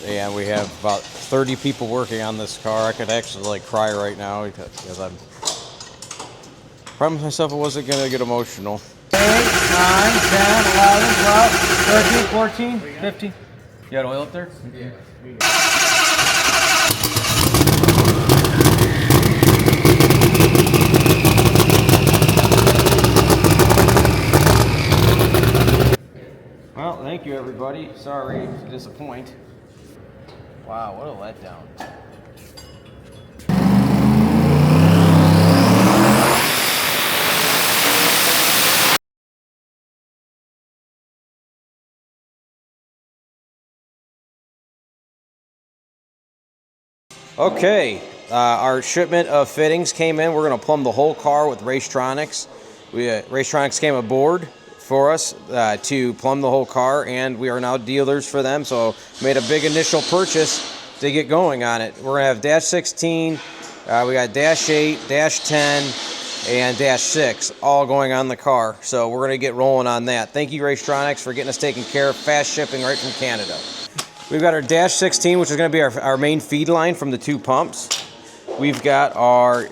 and we have about 30 people working on this car. I could actually like cry right now because I'm promised myself I wasn't gonna get emotional. 8, 9, 10, 11, 12, 13, 14, 15. You got oil up there? Yeah. Well, thank you everybody. Sorry to disappoint. Wow, what a letdown. Okay, our shipment of fittings came in. We're going to plumb the whole car with Racetronics. Racetronics came aboard for us to plumb the whole car, and we are now dealers for them. So made a big initial purchase to get going on it. We're going to have dash 16, we got dash 8, dash 10, and dash 6 all going on the car. So we're going to get rolling on that. Thank you, Racetronics, for getting us taken care of. Fast shipping right from Canada. We've got our dash 16, which is going to be our main feed line from the 2 pumps. We've got our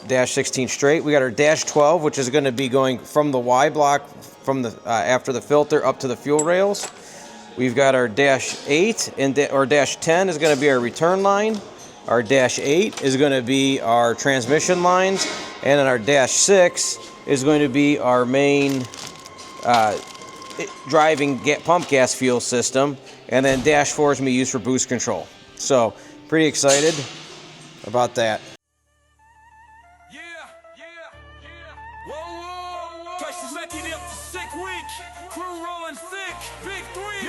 dash 16 straight. We got our dash 12, which is going to be going from the Y block from the after the filter up to the fuel rails. We've got our dash 8 or dash 10 is going to be our return line. Our dash 8 is going to be our transmission lines, and then our dash 6 is going to be our main driving pump gas fuel system. And then dash 4 is going to be used for boost control. So, pretty excited about that. Yeah. Whoa, whoa, whoa. Prices making up to 6 week. Crew rolling thick. Big 3.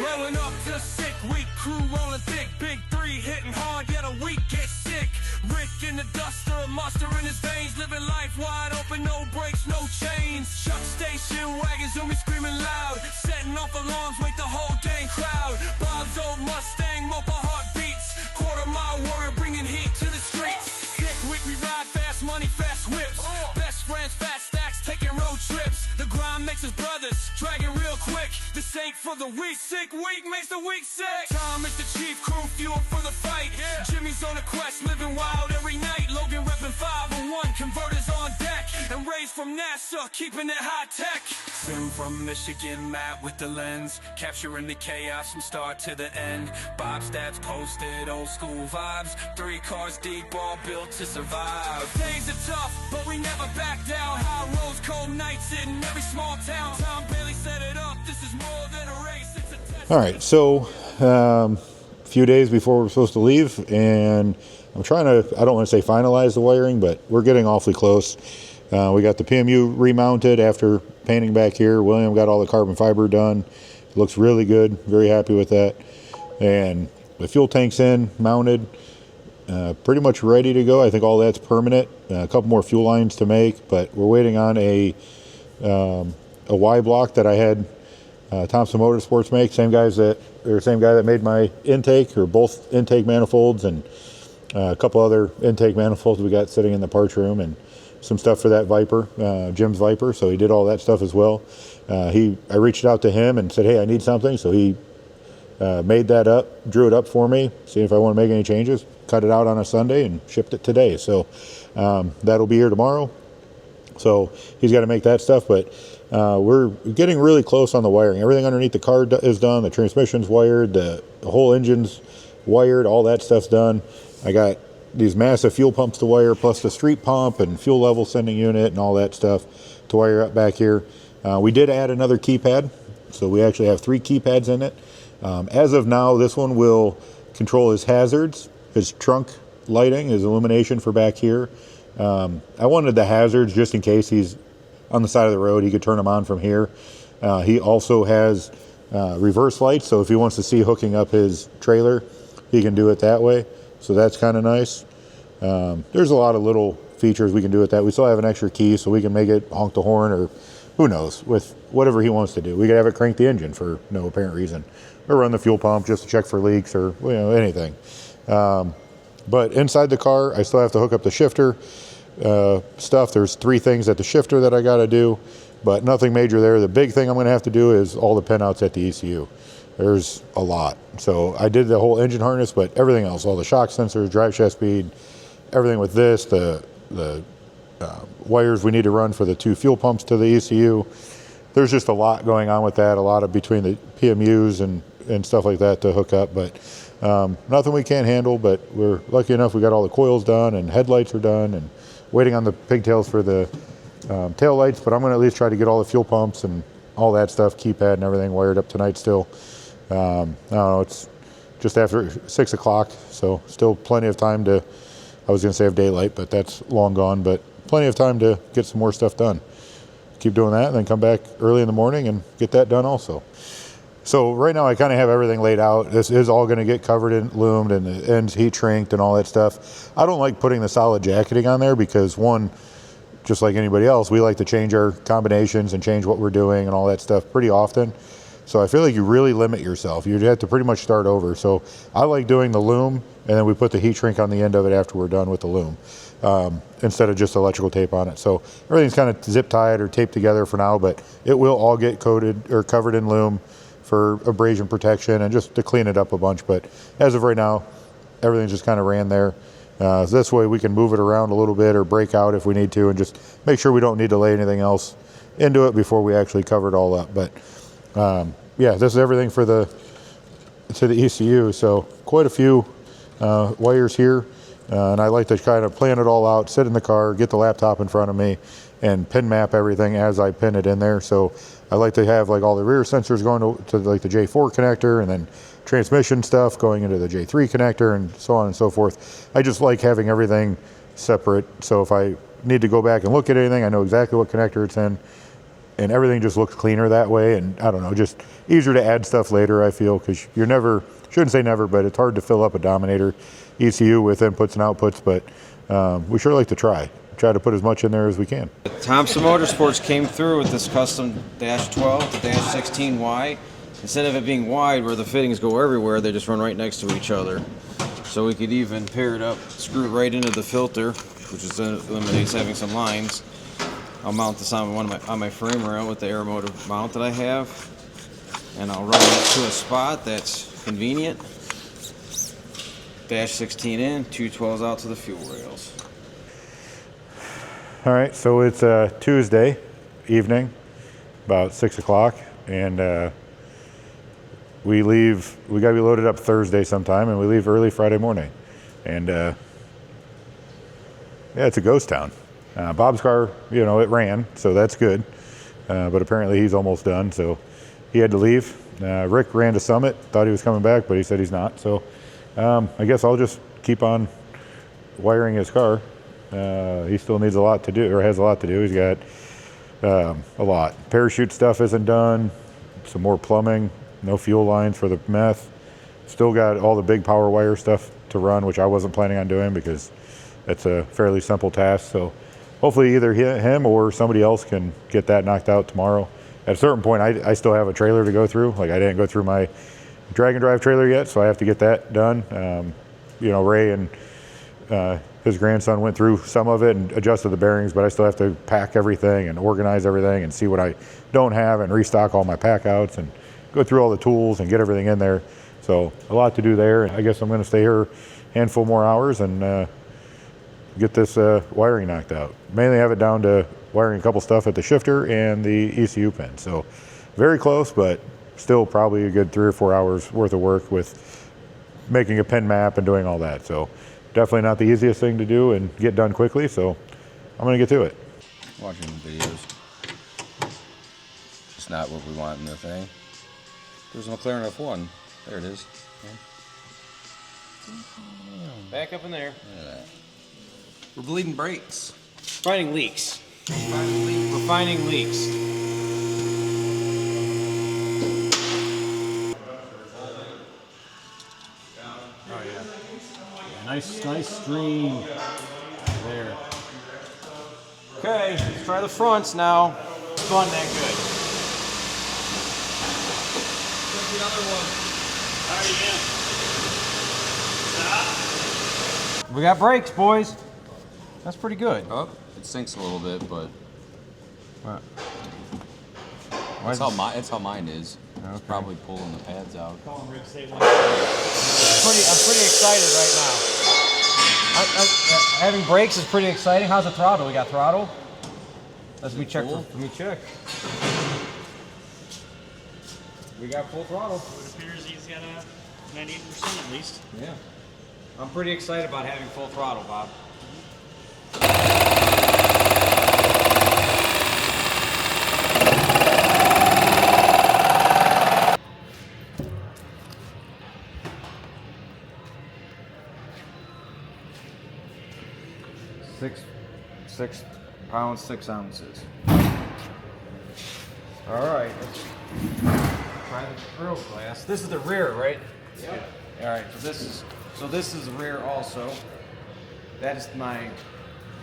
Rolling up to 6 week. Crew rolling thick. Big 3 hitting hard. Yet a week get sick. Rick in the duster. Monster in his veins. Living life wide open. No brakes, no chains. Chuck station wagon. Zoomy screaming loud. Setting off alarms. Wake the whole dang crowd. Bob's old Mustang. Mopa heartbeats. Quarter-mile warrior. Bringing heat to the streets. Sick week. We ride fast. Money fast whips. Best friends. Fat stacks. Taking road trips. The grind makes us brothers. Dragging real quick. This ain't for the weak. Sick week makes the weak sick. Tom is the chief. Crew fuel for the fight. Jimmy's on a quest. Living wild every night. Logan repping 501. Converters on deck. And raised from NASA. Keeping it high tech. Sim from Michigan. Matt with the lens. Capturing the chaos from start to the end. Bob stats posted. Old school vibes. 3 cars deep. All built to survive. Days are tough. But we never back down. High roads. Cold nights in every small town. Tom Bailey set it up. This is more than a race. It's a test. All right, so a few days before we're supposed to leave, and I'm trying to, I don't want to say finalize the wiring, but we're getting awfully close. We got the PMU remounted after painting back here. William got all the carbon fiber done. It looks really good. Very happy with that. And the fuel tank's in, mounted, pretty much ready to go. I think all that's permanent. A couple more fuel lines to make, but we're waiting on a Y block that I had Thompson Motorsports make. Same guy that made my intake, or both intake manifolds, and a couple other intake manifolds we got sitting in the parts room, and some stuff for that Viper, Jim's Viper. So he did all that stuff as well. I reached out to him and said, hey, I need something. So he made that up, drew it up for me, see if I want to make any changes, cut it out on a Sunday, and shipped it today. So that'll be here tomorrow. So he's got to make that stuff, but we're getting really close on the wiring. Everything underneath the car is done. The transmission's wired, the whole engine's wired, all that stuff's done. I got these massive fuel pumps to wire, plus the street pump and fuel level sending unit and all that stuff to wire up back here. We did add another keypad, so we actually have 3 keypads in it. As of now, this one will control his hazards, his trunk lighting, his illumination for back here. I wanted the hazards just in case he's on the side of the road. He could turn them on from here. He also has reverse lights, so if he wants to see hooking up his trailer, he can do it that way. So that's kind of nice. There's a lot of little features we can do with that. We still have an extra key, so we can make it honk the horn, or who knows, with whatever he wants to do. We could have it crank the engine for no apparent reason, or run the fuel pump just to check for leaks, or anything. But inside the car, I still have to hook up the shifter stuff. There's 3 things at the shifter that I got to do, but nothing major there. The big thing I'm going to have to do is all the pinouts at the ECU. there's a lot. So I did the whole engine harness, but everything else, all the shock sensors, drive shaft speed, everything with this, the wires we need to run for the 2 fuel pumps to the ECU. There's just a lot going on with that, a lot of between the PMUs and stuff like that to hook up, but nothing we can't handle. But we're lucky enough we got all the coils done and headlights are done and waiting on the pigtails for the tail lights, but I'm going to at least try to get all the fuel pumps and all that stuff, keypad and everything wired up tonight still. I don't know, it's just after 6 o'clock, so still plenty of time to, I was going to say have daylight, but that's long gone, but plenty of time to get some more stuff done. Keep doing that and then come back early in the morning and get that done also. So right now I kind of have everything laid out. This is all going to get covered in loomed and the ends heat shrinked and all that stuff. I don't like putting the solid jacketing on there because, one, just like anybody else, we like to change our combinations and change what we're doing and all that stuff pretty often. So I feel like you really limit yourself. You'd have to pretty much start over. So I like doing the loom and then we put the heat shrink on the end of it after we're done with the loom, instead of just electrical tape on it. So everything's kind of zip tied or taped together for now, but it will all get coated or covered in loom for abrasion protection and just to clean it up a bunch. But as of right now, everything's just kind of ran there. So this way we can move it around a little bit or break out if we need to and just make sure we don't need to lay anything else into it before we actually cover it all up. But yeah, this is everything for to the ECU. So quite a few wires here. And I like to kind of plan it all out, sit in the car, get the laptop in front of me and pin map everything as I pin it in there. So I like to have like all the rear sensors going to like the J4 connector and then transmission stuff going into the J3 connector and so on and so forth. I just like having everything separate. So if I need to go back and look at anything, I know exactly what connector it's in and everything just looks cleaner that way. And I don't know, just easier to add stuff later, I feel, because you're never, shouldn't say never, but it's hard to fill up a Dominator ECU with inputs and outputs, but we sure like to try to put as much in there as we can. Thompson Motorsports came through with this custom Dash 12 to Dash 16Y. Instead of it being wide where the fittings go everywhere, they just run right next to each other. So we could even pair it up, screw it right into the filter, which is eliminates having some lines. I'll mount this on my frame rail with the air motor mount that I have, and I'll run it to a spot that's convenient. Dash 16 in, 212s out to the fuel rails. All right, so it's Tuesday evening, about 6 o'clock, and we leave. We got to be loaded up Thursday sometime, and we leave early Friday morning. And yeah, it's a ghost town. Bob's car, you know, it ran, so that's good. But apparently he's almost done, so he had to leave. Rick ran to Summit, thought he was coming back, but he said he's not. So I guess I'll just keep on wiring his car. He still needs a lot to do, or has a lot to do. He's got a lot. Parachute stuff isn't done. Some more plumbing. No fuel lines for the meth. Still got all the big power wire stuff to run, which I wasn't planning on doing because it's a fairly simple task. So hopefully either him or somebody else can get that knocked out tomorrow. At a certain point, I still have a trailer to go through. Like, I didn't go through my drag and drive trailer yet, so I have to get that done. You know, Ray and his grandson went through some of it and adjusted the bearings, but I still have to pack everything and organize everything and see what I don't have and restock all my pack outs and go through all the tools and get everything in there. So a lot to do there. I guess I'm going to stay here a handful more hours and get this wiring knocked out. Mainly have it down to wiring a couple stuff at the shifter and the ECU pin. So very close, but still probably a good 3 or 4 hours worth of work with making a pin map and doing all that. So definitely not the easiest thing to do and get done quickly. So I'm going to get to it. Watching the videos. It's not what we want in the thing. There's a McLaren F1. There it is. Back up in there. Look at that. We're bleeding brakes. Finding leaks. We're finding leaks. Oh yeah. Nice stream there. Okay, let's try the fronts now. It's going that good. The other one. We got brakes, boys. That's pretty good. Oh, it sinks a little bit, but What? that's how mine is. It's probably pulling the pads out. I'm pretty excited right now. Having brakes is pretty exciting. How's the throttle? We got throttle? Let me check. Let me check. We got full throttle. It appears he's got a 98% at least. Yeah. I'm pretty excited about having full throttle, Bob. Six pounds, 6 ounces. All right, let's try the grill glass. This is the rear, right? Yeah. All right, so this is the rear also. That is my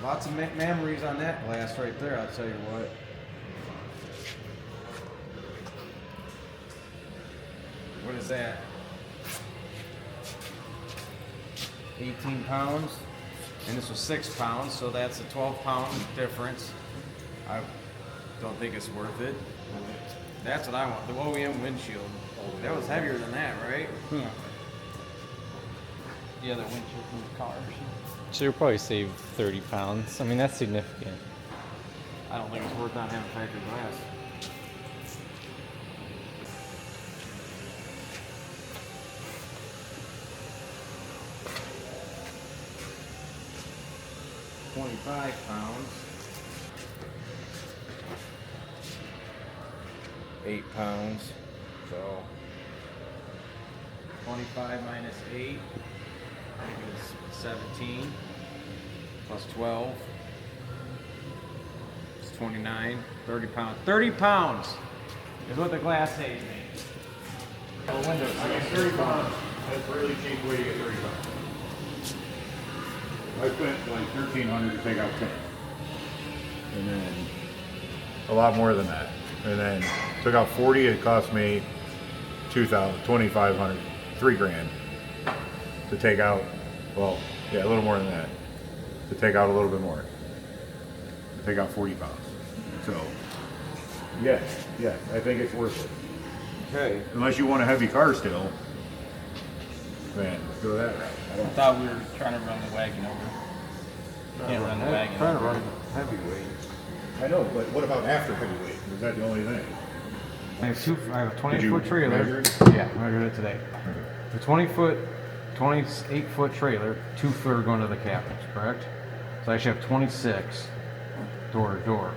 lots of memories on that glass right there. I'll tell you what. What is that? 18 pounds. And this was 6 pounds, so that's a 12-pound difference. I don't think it's worth it. That's what I want, the OEM windshield. That was heavier than that, right? Yeah. The other windshield from the car. So you'll probably save 30 pounds. I mean, that's significant. I don't think it's worth not having factory glass. $25 pounds. 8 pounds. So 25 minus 8, I think it's 17. Plus 12. It's 29. 30 pounds. 30 pounds is what the glass saves me. The windows. I mean, 30 pounds. That's a really cheap way to get 30 pounds. I spent like $1,300 to take out 10. And then a lot more than that. And then took out 40, it cost me $2,500, $3,000 to take out, well, yeah, a little more than that. To take out a little bit more. To take out 40 pounds. So, yes, I think it's worth it. Okay. Unless you want a heavy car still, then go that route. I thought we were trying to run the wagon over. Can't run the wagon Trying to over. run heavyweight. I know, but what about after heavyweight? Is that the only thing? I have a Did 20 you foot trailer. measure it? Yeah, I measured it today. The 28 foot trailer, 2 foot are going to the cabinets, correct? So I should have 26 door to door.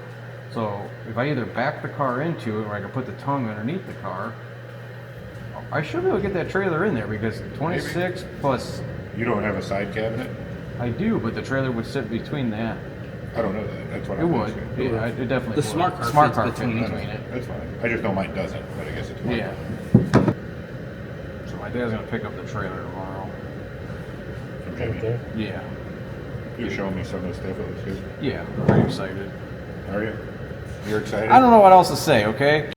So if I either back the car into it or I can put the tongue underneath the car, I should be able to get that trailer in there because 26 plus, You don't have a side cabinet? I do, but the trailer would sit between that. I don't know that. That's what It I'm would. asking. Yeah, it definitely The would. smart car Smart fits car between fits it. between it. That's fine. I just know mine doesn't, but I guess it's fine. Yeah. So my dad's gonna pick up the trailer tomorrow. From Jimmy. Yeah. You're showing me some of the stuff. It looks good. Yeah, I'm pretty excited. Are you? You're excited? I don't know what else to say, okay?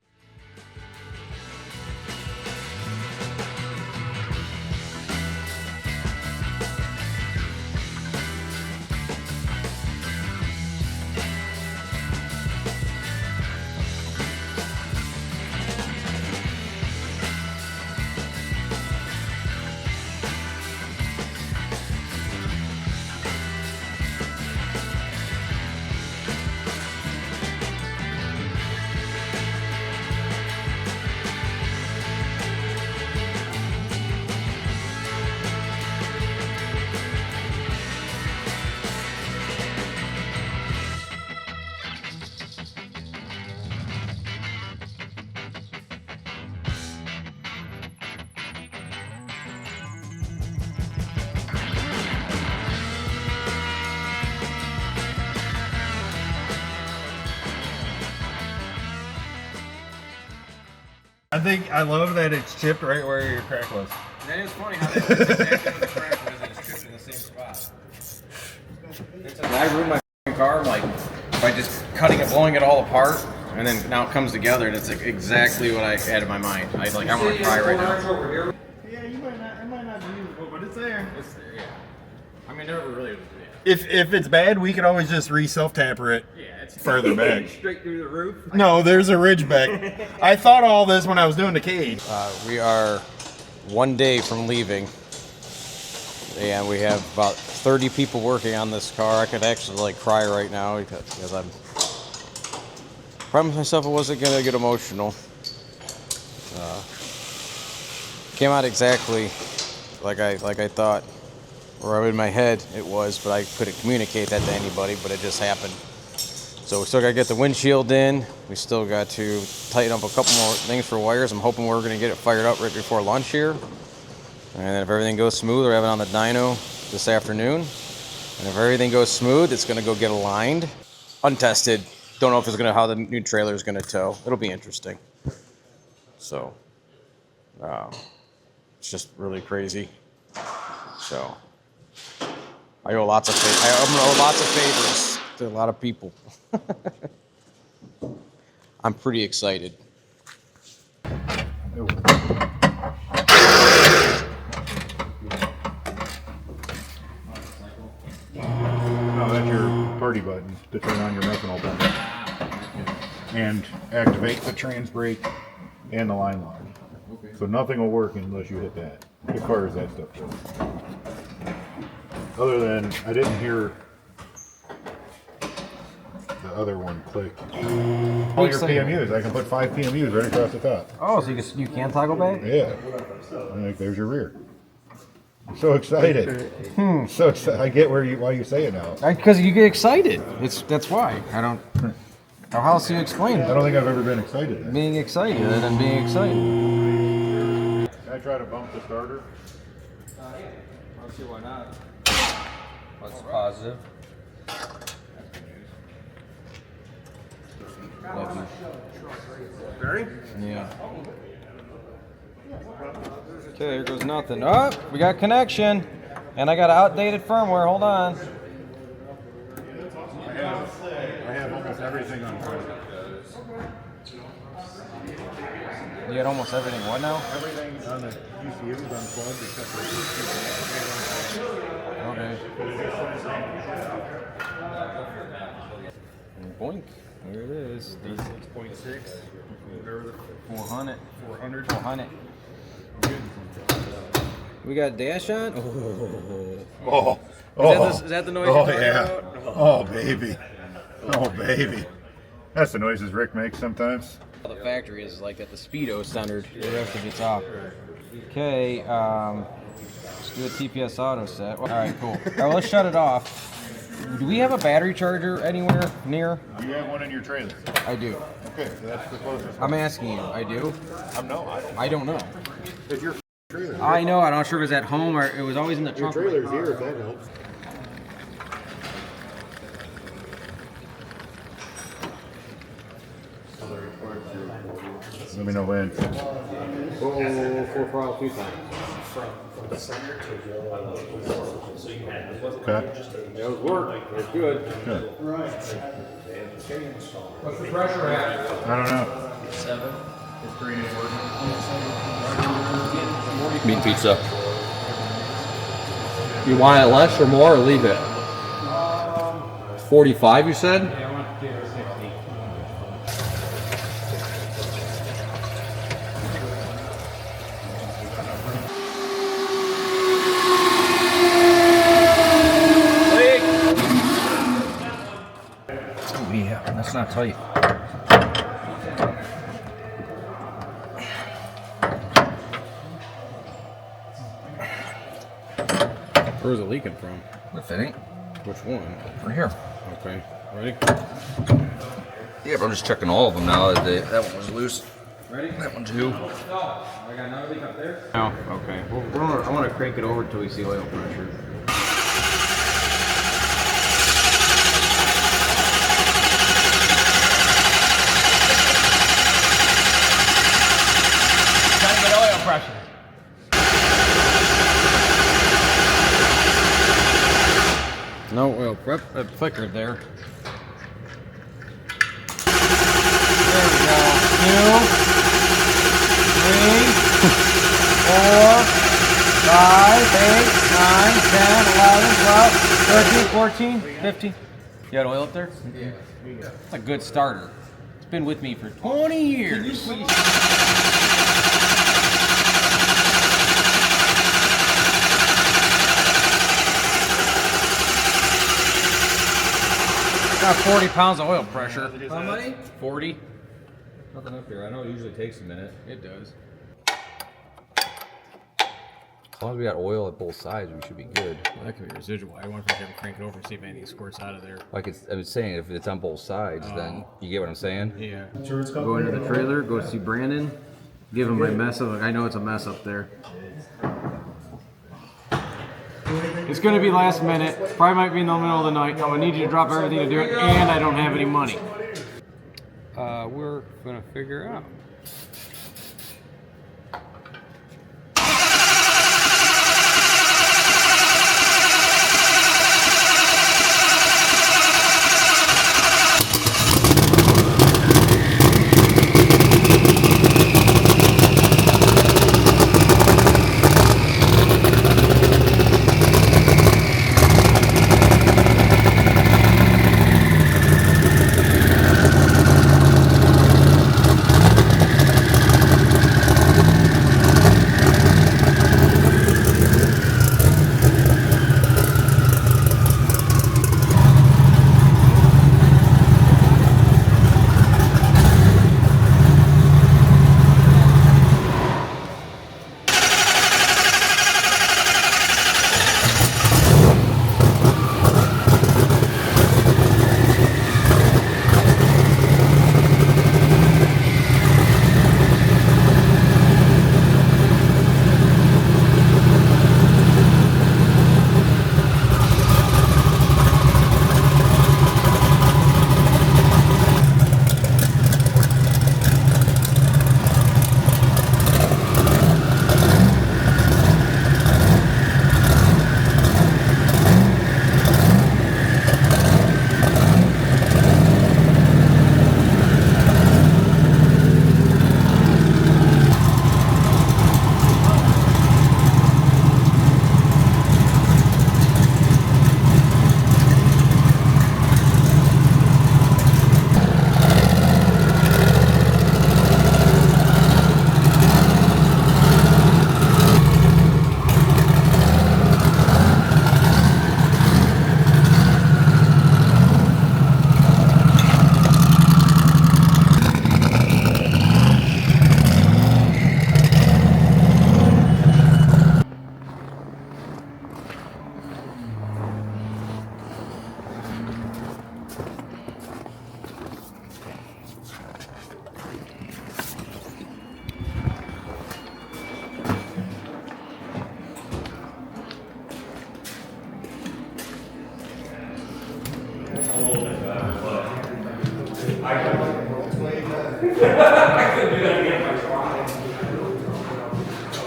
I love that it's chipped right where your crack was. That is funny how that's exactly where the crack was and it's chipped in the same spot. I ruined my car like by just cutting it, blowing it all apart, and then now it comes together and it's like exactly what I had in my mind. I want to cry right now. Yeah, it might not be usable, but it's there. It's there, yeah. I mean, never really. If it's bad, we can always just self-tapper it further back. Straight through the roof. No, there's a ridge back. I thought all this when I was doing the cage. We are 1 day from leaving, and we have about 30 people working on this car. I could actually like cry right now because I'm promised myself I wasn't gonna get emotional. Came out exactly like I thought, or in my head it was, but I couldn't communicate that to anybody. But it just happened. So we still got to get the windshield in. We still got to tighten up a couple more things for wires. I'm hoping we're going to get it fired up right before lunch here. And then if everything goes smooth, we're having it on the dyno this afternoon. And if everything goes smooth, it's going to go get aligned. Untested. Don't know if it's going to how the new trailer is going to tow. It'll be interesting. So it's just really crazy. So I owe lots of favors to a lot of people. I'm pretty excited. Oh, that's your party button to turn on your methanol pump and activate the trans brake and the line lock. Okay. So nothing will work unless you hit that, as far as that stuff goes. Other than I didn't hear the other one click. All your PMUs. I can put 5 PMUs right across the top. Oh, so you can toggle back? Yeah. Like there's your rear. I'm so excited. So excited. I get why you say it now. Because you get excited. That's why. I don't. How else do you explain I it? don't think I've ever been excited. Then. Being excited and being excited. Can I try to bump the starter? I don't see why not. That's positive. Ready? Yeah. Okay, there goes nothing. Oh, we got connection. And I got outdated firmware. Hold on. I have almost everything on fire. You got almost everything. What now? Everything on the ECU is unplugged except for Okay. Boink. There it is. 6.6. Whatever the 400. 400. 400. We got dash on. Oh. Is that the noise? Oh you're yeah. talking about? Oh baby. Oh baby. That's the noises Rick makes sometimes. The factory is like at the speedo centered. The rest of it's off. Okay. Let's do a TPS auto set. All right, cool. All right, let's shut it off. Do we have a battery charger anywhere near? Do you have one in your trailer? I do. Okay, so that's the closest. I'm asking you. I do. I don't know. It's your trailer. I know. I'm not sure if it was at home or it was always in the Your trunk. of my trailer's car. here if that helps. Let me know when. Oh, 4 for 2 times. Okay. That was work. It's good. Good. What's the pressure at? I don't know. 7. Meat pizza. You want it less or more, or leave it? 45, you said? Yeah, I want to do 60. Oh, yeah, that's not tight. Where's it leaking from? The fitting? Which one? Right here. Okay. Ready? Yeah, but I'm just checking all of them now. That one was loose. Ready? That one too. I got another leak up there. Oh, okay. Well, I want to crank it over until we see oil pressure. Trying to get oil pressure. No oil prep. Flickered there. There we go. 2, 3, 4, 5, 8, 9, 10, 11, 12. 13, 14, 15. You got oil up there? Yeah. It's a good starter. It's been with me for 20 years. Got 40 pounds of oil pressure. How many? 40. Nothing up here. I know it usually takes a minute. It does. As long as we got oil at both sides, we should be good. Well, that could be residual. I wonder if I can crank it over and see if anything squirts out of there. Like I was saying, if it's on both sides, then you get what I'm saying? Yeah. Go into the trailer, go see Brandon, give him my mess up. I know it's a mess up there. It's going to be last minute. Probably might be in the middle of the night. I'm going to need you to drop everything to do it, and I don't have any money. We're going to figure out.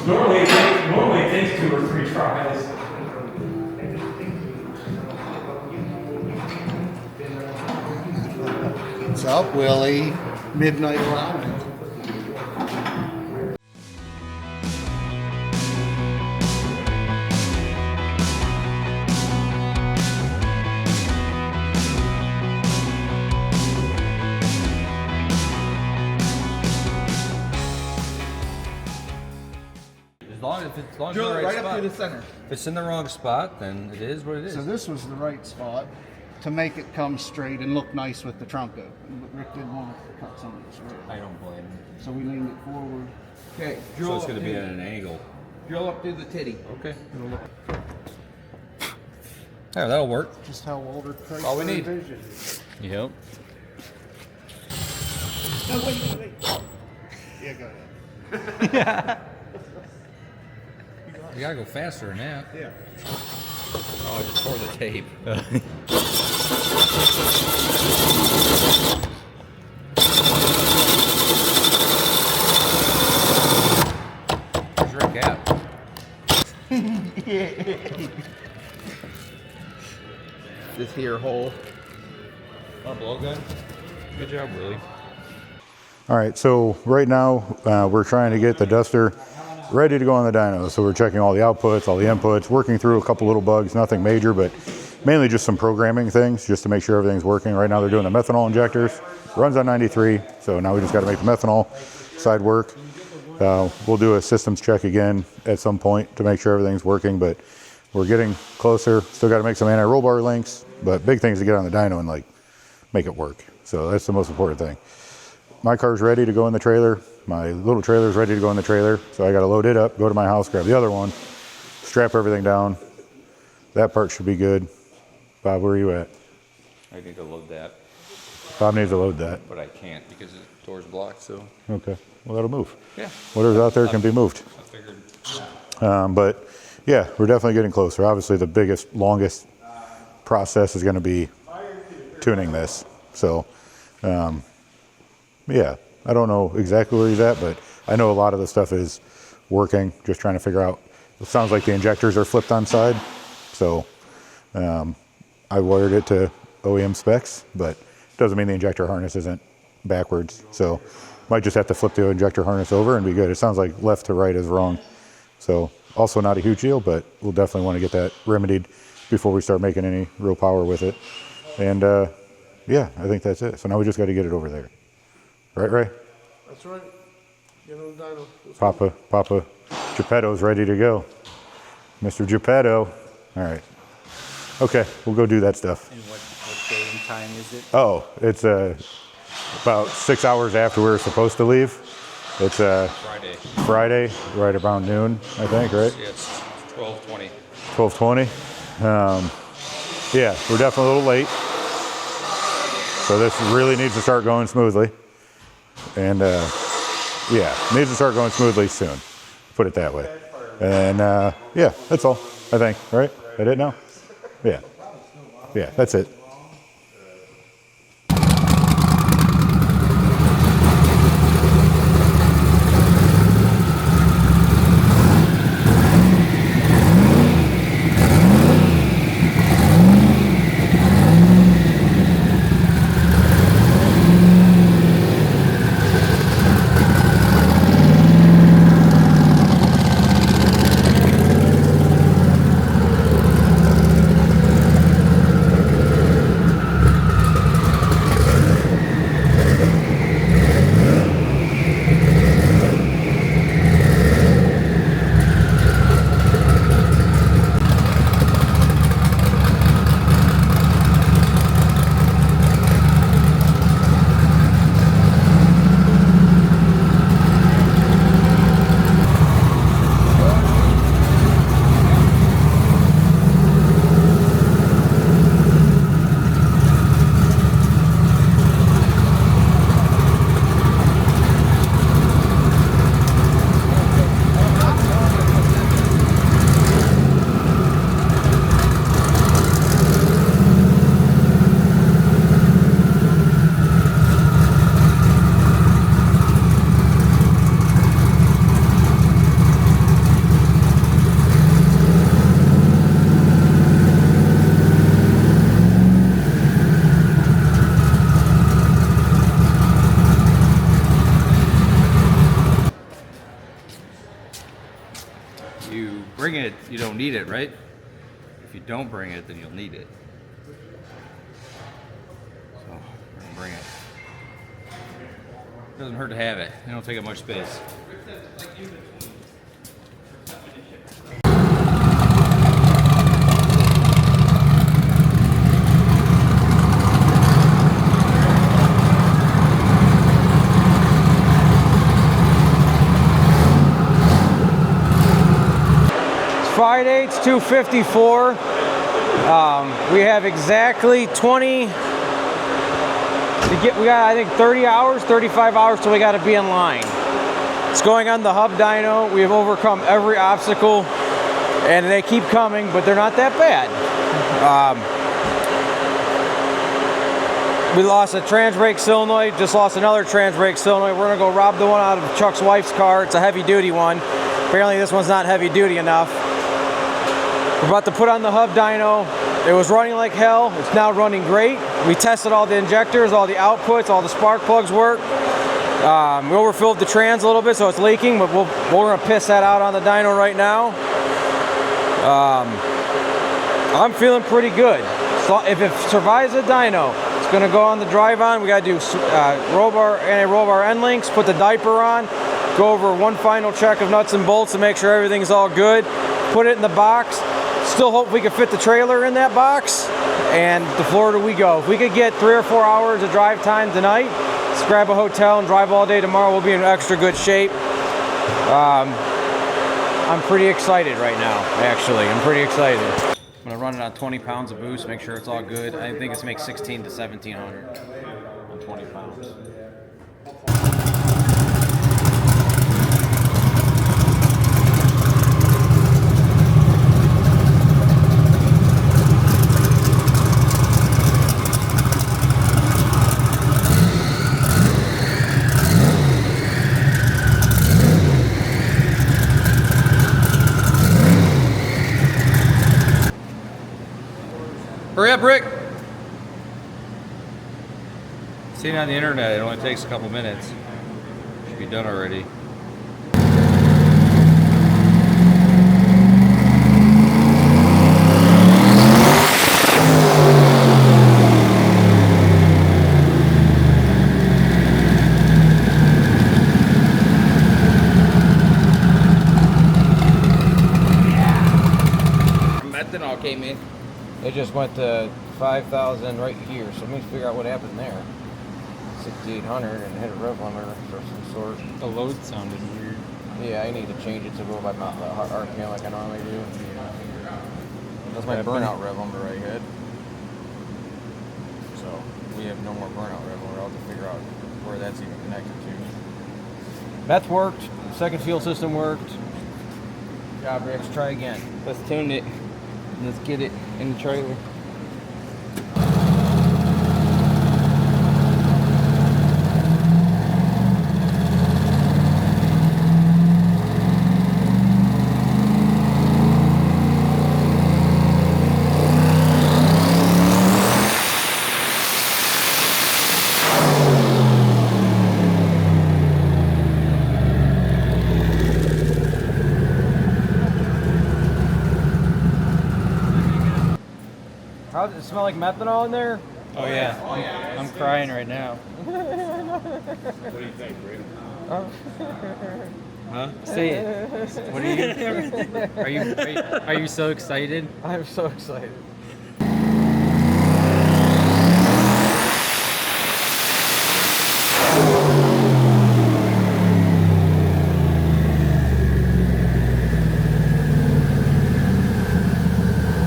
Normally it takes 2 or 3 tries. What's up, Willie? Midnight Ramen. As long as Drill it's it in the right right up spot. through the center. If it's in the wrong spot, then it is what it is. So this was the right spot to make it come straight and look nice with the trunk open. But Rick didn't want to cut some of this red. I don't blame him. So we leaned it forward. Okay, So it's going to be at an angle. drill up through the titty. Okay. Yeah, that'll work. Just how Walter Chrysler all we need. envisioned. Yep. No, wait. Yeah, go ahead. You gotta go faster than that. Yeah. Oh, I just tore the tape. Where's Rick at? This here hole. Oh, blowgun. Good job, Willie. All right, so right now we're trying to get the duster ready to go on the dyno. So we're checking all the outputs, all the inputs, working through a couple little bugs, nothing major, but mainly just some programming things just to make sure everything's working. Right now they're doing the methanol injectors. Runs on 93, so now we just got to make the methanol side work. We'll do a systems check again at some point to make sure everything's working, but we're getting closer. Still got to make some anti-roll bar links, but big thing is to get on the dyno and like make it work. So that's the most important thing. My car's ready to go in the trailer. My little trailer's ready to go in the trailer. So I got to load it up, go to my house, grab the other one, strap everything down. That part should be good. Bob, where are you at? I need to load that, Bob needs to load that. but I can't because the door's blocked, so. Okay, well that'll move. Yeah. Whatever's out there can be moved. I figured. But yeah, we're definitely getting closer. Obviously the biggest, longest process is going to be tuning this. So yeah, I don't know exactly where he's at, but I know a lot of the stuff is working, just trying to figure out. It sounds like the injectors are flipped on side. So I wired it to OEM specs, but it doesn't mean the injector harness isn't backwards. So might just have to flip the injector harness over and be good. It sounds like left to right is wrong. So also not a huge deal, but we'll definitely want to get that remedied before we start making any real power with it. And yeah, I think that's it. So now we just got to get it over there. Right, Ray? That's right. Get on the dyno. Papa Geppetto's ready to go. Mr. Geppetto. All right. Okay, we'll go do that stuff. And what day and time is it? Oh, it's about 6 hours after we were supposed to leave. It's Friday, right about noon, I think, right? Yeah, it's 12:20. 12:20. Yeah, we're definitely a little late. So this really needs to start going smoothly. And yeah, needs to start going smoothly soon. Put it that way. And yeah, that's all, I think, right? That it now? Yeah. Yeah, that's it. You bring it, you don't need it, right? If you don't bring it, then you'll need it. So, we're gonna bring it. Doesn't hurt to have it. It don't take up much space. Friday, it's 2:54. We have exactly 20 to get. We got, I think, 30 hours, 35 hours till we got to be in line. It's going on the hub dyno. We have overcome every obstacle, and they keep coming, but they're not that bad. We lost a trans brake solenoid. Just lost another trans brake solenoid. We're gonna go rob the one out of Chuck's wife's car. It's a heavy duty one. Apparently, this one's not heavy duty enough. We're about to put on the hub dyno. It was running like hell. It's now running great. We tested all the injectors, all the outputs, all the spark plugs work. We overfilled the trans a little bit, so it's leaking, but we're gonna piss that out on the dyno right now. I'm feeling pretty good. So if it survives a dyno, it's gonna go on the drive-on. We gotta do anti-roll bar end links, put the diaper on, go over one final check of nuts and bolts to make sure everything's all good, put it in the box. Still hope we can fit the trailer in that box, and to Florida we go. If we could get 3 or 4 hours of drive time tonight, let's grab a hotel and drive all day tomorrow. We'll be in extra good shape. I'm pretty excited right now, actually. I'm pretty excited. I'm gonna run it on 20 pounds of boost, make sure it's all good. I think it's makes 16 to 1700 on 20 pounds. Hurry up, Rick! Seen on the internet, it only takes a couple minutes. Should be done already. Methanol came in. It just went to 5,000 right here, so let me figure out what happened there. 6,800 and hit a rev limiter for some sort. The load sounded weird. Yeah, I need to change it to go by my RPM like I normally do. That's my burnout rev limiter I had. So we have no more burnout rev limiter. I'll have to figure out where that's even connected to. Meth worked. Second fuel system worked. Job, Rick. Let's try again. Let's tune it. Let's get it in the trailer. How does it smell like methanol in there? Oh yeah, I'm crying right now. What do you think, Rick? Huh? Say it. What are you? Are you so excited? I'm so excited.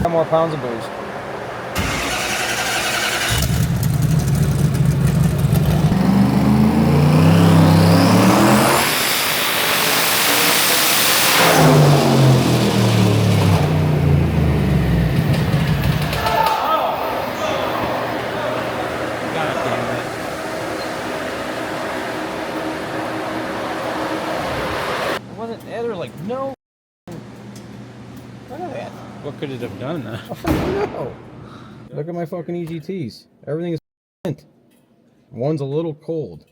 More pounds of boost. It wasn't. There was like no. Look at that. What could it have done? No. Look at my fucking EGTs. Everything is bent. One's a little cold.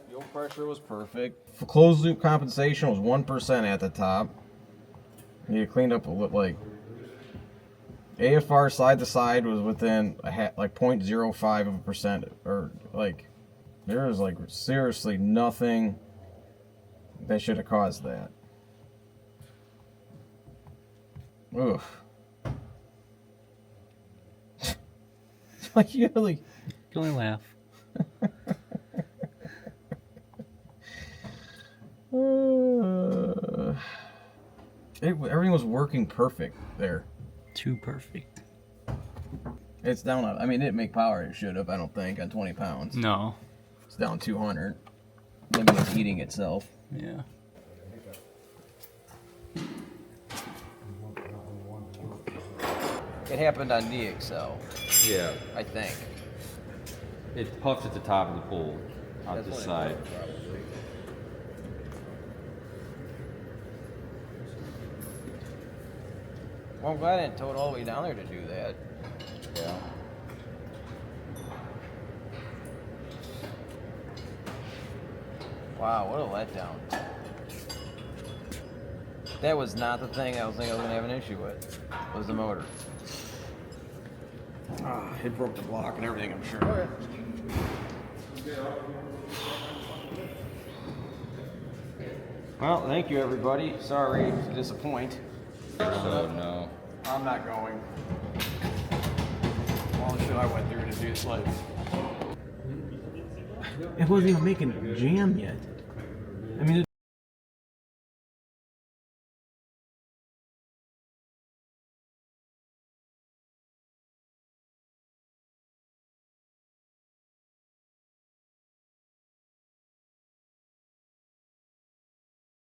Fuel pressure was perfect. For closed loop compensation was 1% at the top. You cleaned up a little, like AFR side to side was within like 0.05 of a percent, or like there was like seriously nothing that should have caused that. Oof. Like you really. You can only laugh. Everything was working perfect there. Too perfect. It's down on. I mean, it didn't make power. It should have. I don't think on 20 pounds. No. It's down 200. Maybe it's eating itself. Yeah. It happened on DXL. Yeah. I think. It puffed at the top of the pool, out the side. Well, I'm glad I didn't tow it all the way down there to do that. Yeah. Wow, what a letdown. That was not the thing I was thinking I was gonna have an issue with. Was the motor. It broke the block and everything, I'm sure. Well, thank you, everybody. Sorry to disappoint. Oh no. I'm not going. All the shit I went through to do this life. It wasn't even making jam yet. I mean,